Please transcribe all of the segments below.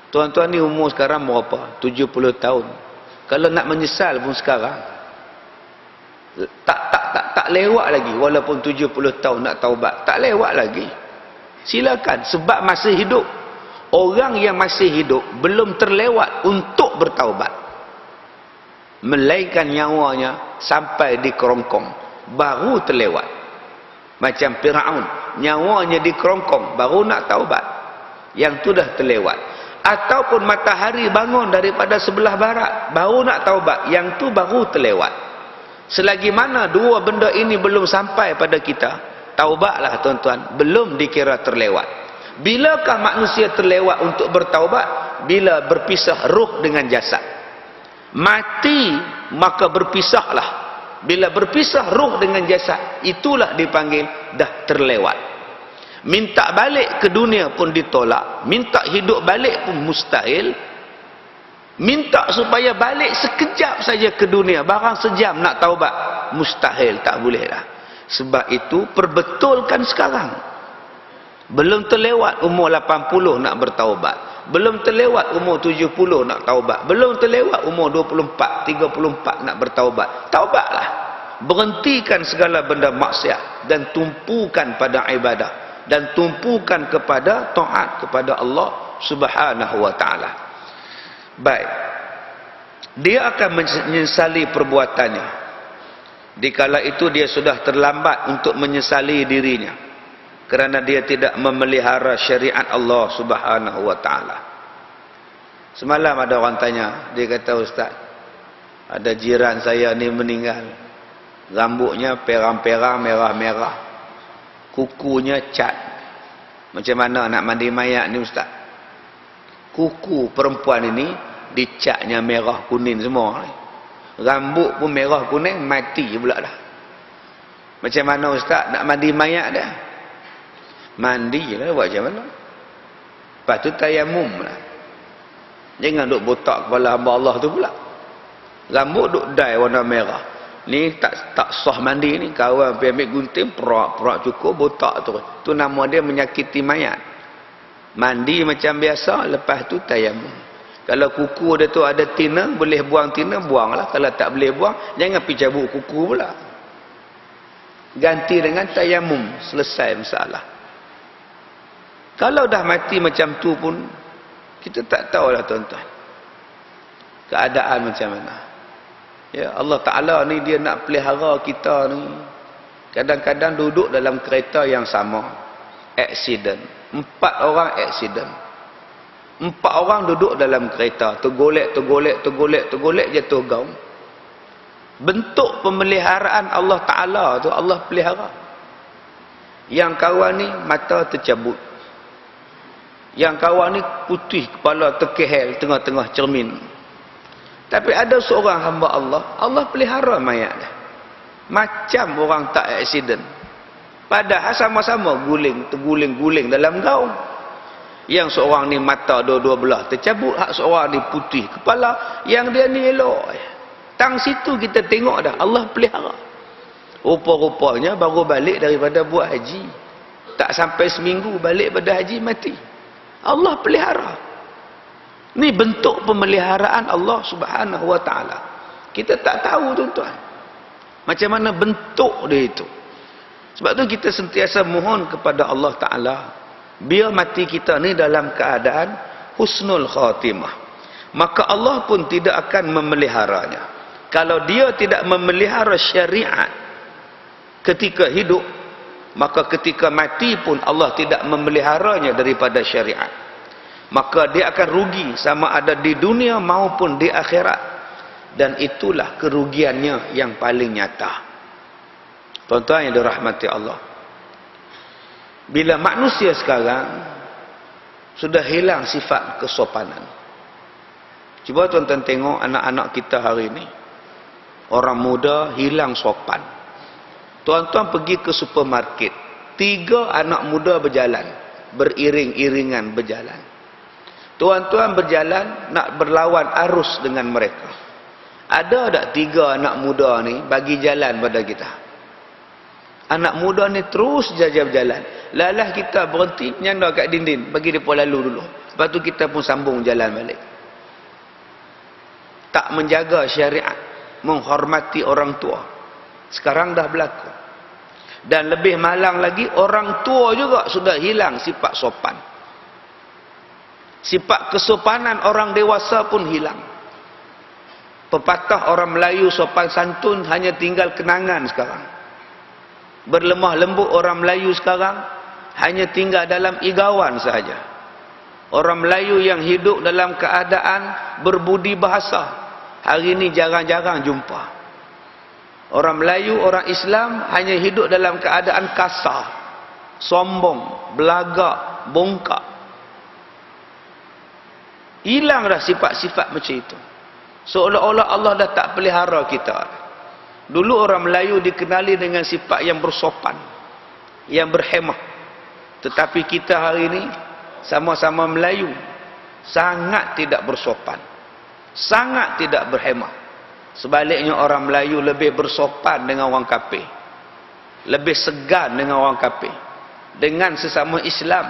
Tuan-tuan ni umur sekarang berapa? 70 tahun. Kalau nak menyesal pun sekarang tak lewat lagi. Walaupun 70 tahun nak taubat, tak lewat lagi. Silakan, sebab masih hidup. Orang yang masih hidup belum terlewat untuk bertaubat, melainkan nyawanya sampai di kerongkong baru terlewat. Macam Firaun, nyawanya di kerongkong baru nak taubat, yang tu dah terlewat. Ataupun matahari bangun daripada sebelah barat baru nak taubat, yang tu baru terlewat. Selagi mana dua benda ini belum sampai pada kita, taubatlah tuan-tuan, belum dikira terlewat. Bilakah manusia terlewat untuk bertaubat? Bila berpisah ruh dengan jasad. Mati maka berpisahlah. Bila berpisah ruh dengan jasad, itulah dipanggil dah terlewat. Minta balik ke dunia pun ditolak, minta hidup balik pun mustahil. Minta supaya balik sekejap saja ke dunia, barang sejam nak taubat, mustahil, tak boleh dah. Sebab itu perbetulkan sekarang. Belum terlewat umur 80 nak bertaubat, belum terlewat umur 70 nak taubat, belum terlewat umur 24, 34 nak bertaubat. Taubatlah. Berhentikan segala benda maksiat dan tumpukan pada ibadah, dan tumpukan kepada taat kepada Allah Subhanahu wa taala. Baik. Dia akan menyesali perbuatannya. Dikala itu dia sudah terlambat untuk menyesali dirinya, kerana dia tidak memelihara syariat Allah Subhanahu wa taala. Semalam ada orang tanya, dia kata, "Ustaz, ada jiran saya ni meninggal. Rambutnya perang-perang merah-merah. Kukunya cat. Macam mana nak mandi mayat ni, Ustaz?" Kuku perempuan ini dicatnya merah kuning semua ni. Rambut pun merah kuning, mati pula dah. Macam mana, Ustaz, nak mandi mayat dah? Mandi lah, buat macam mana? Lepas tu tayamum lah. Jangan duk botak kepala hamba Allah tu pula. Rambut duk dye warna merah. Ni tak sah mandi ni. Kawan pergi ambil gunting, perak cukup, botak tu. Tu nama dia menyakiti mayat. Mandi macam biasa, lepas tu tayamum. Kalau kuku dia tu ada tina, boleh buang tina, buanglah. Kalau tak boleh buang, jangan pergi cabut kuku pula. Ganti dengan tayamum, selesai masalah. Kalau dah mati macam tu pun, kita tak tahulah tuan-tuan keadaan macam mana. Ya, Allah Ta'ala ni dia nak pelihara kita ni. Kadang-kadang duduk dalam kereta yang sama, aksiden. 4 orang aksiden. 4 orang duduk dalam kereta, tergolek, jatuh gaung. Bentuk pemeliharaan Allah Ta'ala tu, Allah pelihara. Yang kawan ni mata tercabut, yang kawan ni putih, kepala terkehel tengah-tengah cermin. Tapi ada seorang hamba Allah, Allah pelihara mayat dia. Macam orang tak aksiden. Padahal sama-sama terguling-guling dalam gaung. Yang seorang ni mata dua-dua belah tercabut, hak seorang ni putih kepala, yang dia ni elok. Tang situ kita tengok dah Allah pelihara. Rupa-rupanya baru balik daripada buat haji. Tak sampai seminggu balik pada haji, mati. Allah pelihara. Ni bentuk pemeliharaan Allah Subhanahu wa taala. Kita tak tahu tuan-tuan macam mana bentuk dia itu. Sebab tu kita sentiasa mohon kepada Allah Ta'ala, biar mati kita ni dalam keadaan husnul khatimah. Maka Allah pun tidak akan memeliharanya. Kalau dia tidak memelihara syariat ketika hidup, maka ketika mati pun Allah tidak memeliharanya daripada syariat. Maka dia akan rugi sama ada di dunia maupun di akhirat. Dan itulah kerugiannya yang paling nyata. Tuan-tuan yang dirahmati Allah, bila manusia sekarang sudah hilang sifat kesopanan. Cuba tuan-tuan tengok anak-anak kita hari ini, orang muda hilang sopan. Tuan-tuan pergi ke supermarket, 3 anak muda berjalan, beriring-iringan berjalan. Tuan-tuan berjalan nak berlawan arus dengan mereka. Ada tak 3 anak muda ni bagi jalan pada kita? Anak muda ni terus jalan berjalan. Lalah kita berhenti, nyanda kat dinding, bagi depa lalu dulu. Lepas tu kita pun sambung jalan balik. Tak menjaga syariat, menghormati orang tua. Sekarang dah berlaku. Dan lebih malang lagi, orang tua juga sudah hilang sifat sopan. Sifat kesopanan orang dewasa pun hilang. Pepatah orang Melayu sopan santun hanya tinggal kenangan sekarang. Berlemah lembut orang Melayu sekarang hanya tinggal dalam igawan sahaja. Orang Melayu yang hidup dalam keadaan berbudi bahasa, hari ini jarang-jarang jumpa. Orang Melayu, orang Islam hanya hidup dalam keadaan kasar, sombong, belagak, bongkak. Hilang dah sifat-sifat macam itu. Seolah-olah Allah dah tak pelihara kita. Dulu orang Melayu dikenali dengan sifat yang bersopan, yang berhemah. Tetapi kita hari ini sama-sama Melayu, sangat tidak bersopan, sangat tidak berhemah. Sebaliknya orang Melayu lebih bersopan dengan orang kafir, lebih segan dengan orang kafir, dengan sesama Islam.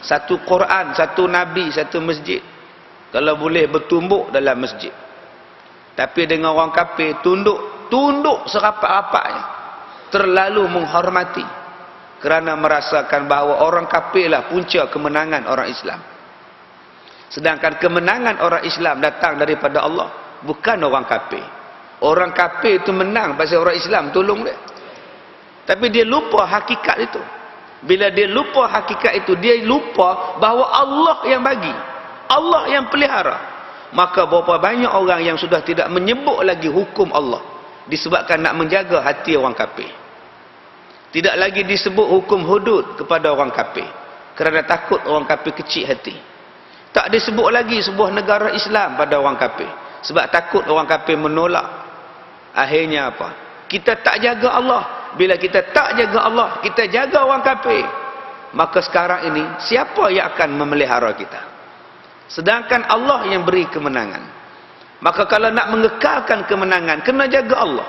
Satu Quran, satu Nabi, satu masjid. Kalau boleh bertumbuk dalam masjid. Tapi dengan orang kafir tunduk serapat-rapatnya, terlalu menghormati, kerana merasakan bahawa orang kafir lah punca kemenangan orang Islam. Sedangkan kemenangan orang Islam datang daripada Allah, bukan orang kafir. Orang kafir itu menang pasal orang Islam tolong dia. Tapi dia lupa hakikat itu. Bila dia lupa hakikat itu, dia lupa bahawa Allah yang bagi, Allah yang pelihara. Maka berapa banyak orang yang sudah tidak menyebut lagi hukum Allah disebabkan nak menjaga hati orang kafir. Tidak lagi disebut hukum hudud kepada orang kafir kerana takut orang kafir kecil hati. Tak disebut lagi sebuah negara Islam pada orang kafir sebab takut orang kafir menolak. Akhirnya apa? Kita tak jaga Allah. Bila kita tak jaga Allah, kita jaga orang kafir, maka sekarang ini siapa yang akan memelihara kita? Sedangkan Allah yang beri kemenangan. Maka kalau nak mengekalkan kemenangan, kena jaga Allah.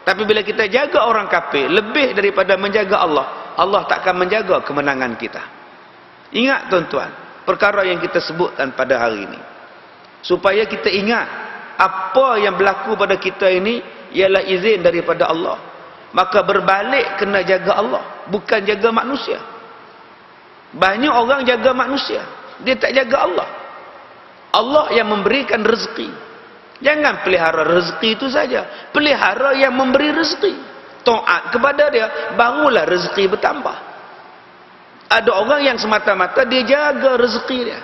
Tapi bila kita jaga orang kafir lebih daripada menjaga Allah, Allah tak akan menjaga kemenangan kita. Ingat tuan-tuan, perkara yang kita sebutkan pada hari ini, supaya kita ingat apa yang berlaku pada kita ini ialah izin daripada Allah. Maka berbalik kena jaga Allah, bukan jaga manusia. Banyak orang jaga manusia, dia tak jaga Allah. Allah yang memberikan rezeki. Jangan pelihara rezeki itu saja, pelihara yang memberi rezeki. Taat kepada dia, barulah rezeki bertambah. Ada orang yang semata-mata dia jaga rezeki dia,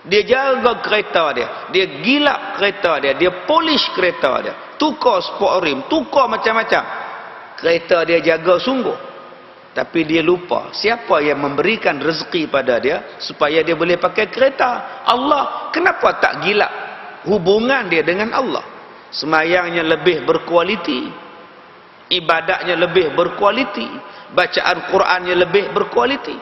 dia jaga kereta dia, dia gilap kereta dia, dia polish kereta dia, tukar sport rim, tukar macam-macam. Kereta dia jaga sungguh. Tapi dia lupa siapa yang memberikan rezeki pada dia supaya dia boleh pakai kereta. Allah. Kenapa tak gilap hubungan dia dengan Allah? Semayangnya lebih berkualiti, ibadatnya lebih berkualiti, bacaan Qurannya lebih berkualiti.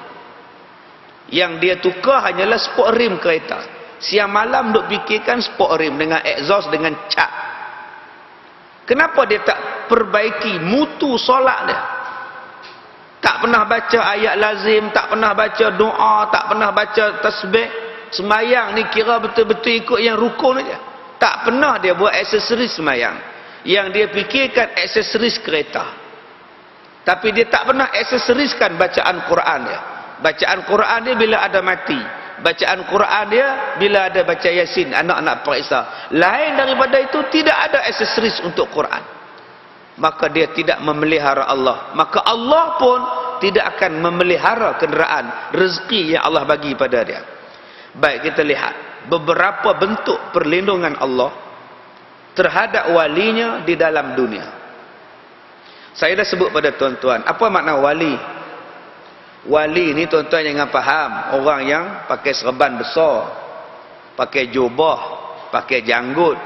Yang dia tukar hanyalah sport rim kereta. Siang malam duk fikirkan sport rim dengan exhaust, dengan cat. Kenapa dia tak perbaiki mutu solat dia? Tak pernah baca ayat lazim, tak pernah baca doa, tak pernah baca tasbih. Semayang ni kira betul-betul ikut yang rukun aja. Tak pernah dia buat aksesoris semayang. Yang dia fikirkan aksesoris kereta. Tapi dia tak pernah aksesoriskan bacaan Quran dia. Bacaan Quran dia bila ada mati. Bacaan Quran dia bila ada baca Yasin, anak-anak periksa. Lain daripada itu tidak ada aksesoris untuk Quran. Maka dia tidak memelihara Allah. Maka Allah pun tidak akan memelihara kenderaan rezeki yang Allah bagi pada dia. Baik, kita lihat beberapa bentuk perlindungan Allah terhadap walinya di dalam dunia. Saya dah sebut pada tuan-tuan, apa makna wali? Wali ni tuan-tuan jangan faham orang yang pakai serban besar, pakai jubah, pakai janggut,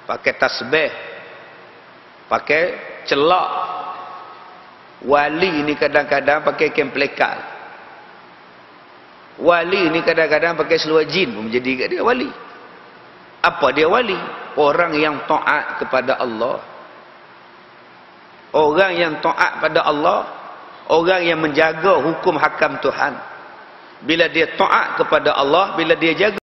pakai tasbih, pakai celak. Wali ni kadang-kadang pakai kain pelekal. Wali ni kadang-kadang pakai seluar jin pun menjadi kat dia wali. Apa dia wali? Orang yang taat kepada Allah. Orang yang taat pada Allah, orang yang menjaga hukum hakam Tuhan. Bila dia taat kepada Allah, bila dia jaga